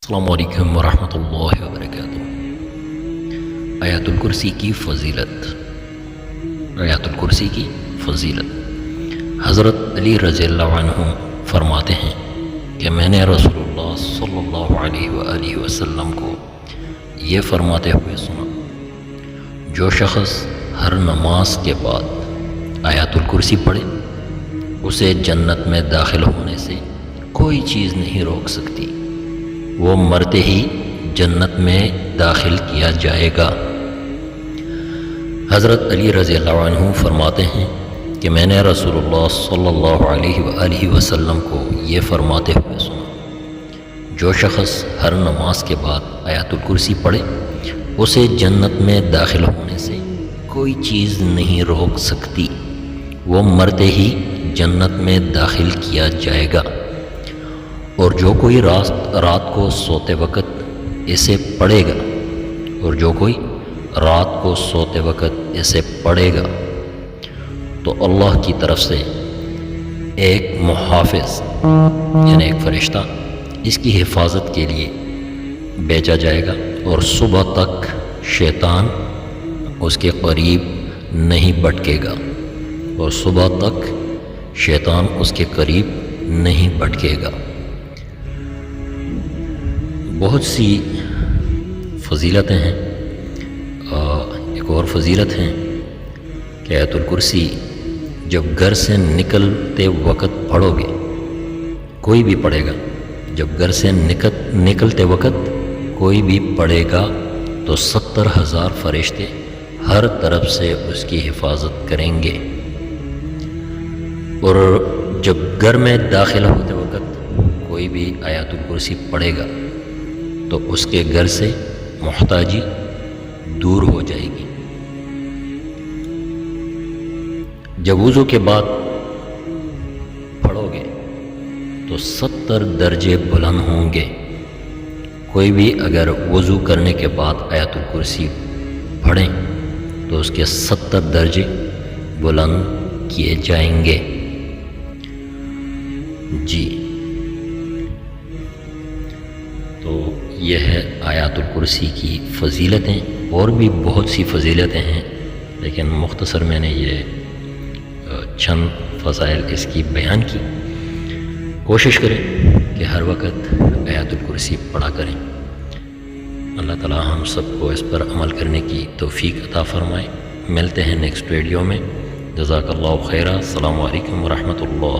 السلام علیکم ورحمۃ اللہ وبرکاتہ۔ آیات الکرسی کی فضیلت۔ آیات الکرسی کی فضیلت، حضرت علی رضی اللہ عنہ فرماتے ہیں کہ میں نے رسول اللہ صلی اللہ علیہ وآلہ وسلم کو یہ فرماتے ہوئے سنا، جو شخص ہر نماز کے بعد آیات الکرسی پڑھے اسے جنت میں داخل ہونے سے کوئی چیز نہیں روک سکتی، وہ مرتے ہی جنت میں داخل کیا جائے گا۔ حضرت علی رضی اللہ عنہ فرماتے ہیں کہ میں نے رسول اللہ صلی اللہ علیہ وآلہ وسلم کو یہ فرماتے ہوئے سنا، جو شخص ہر نماز کے بعد آیات الکرسی پڑھے اسے جنت میں داخل ہونے سے کوئی چیز نہیں روک سکتی، وہ مرتے ہی جنت میں داخل کیا جائے گا۔ اور جو کوئی رات کو سوتے وقت اسے پڑھے گا اسے پڑھے گا تو اللہ کی طرف سے ایک محافظ یعنی ایک فرشتہ اس کی حفاظت کے لیے بھیجا جائے گا، اور صبح تک شیطان اس کے قریب نہیں بھٹکے گا، بہت سی فضیلتیں ہیں۔ ایک اور فضیلت ہے کہ آیت الکرسی جب گھر سے نکلتے وقت پڑھو گے، کوئی بھی پڑھے گا، جب گھر سے نکلتے وقت کوئی بھی پڑھے گا تو 70,000 فرشتے ہر طرف سے اس کی حفاظت کریں گے، اور جب گھر میں داخل ہوتے وقت کوئی بھی آیات الکرسی پڑھے گا تو اس کے گھر سے محتاجی دور ہو جائے گی۔ جب وضو کے بعد پڑھو گے تو 70 درجے بلند ہوں گے۔ کوئی بھی اگر وضو کرنے کے بعد آیات الکرسی پڑھیں تو اس کے 70 درجے بلند کیے جائیں گے۔ جی، تو یہ ہے آیات الکرسی کی فضیلتیں، اور بھی بہت سی فضیلتیں ہیں، لیکن مختصر میں نے یہ چند فضائل اس کی بیان کی۔ کوشش کریں کہ ہر وقت آیات الکرسی پڑھا کریں۔ اللہ تعالی ہم سب کو اس پر عمل کرنے کی توفیق عطا فرمائے۔ ملتے ہیں نیکسٹ ویڈیو میں۔ جزاک اللہ خیرہ۔ السلام علیکم ورحمۃ اللہ۔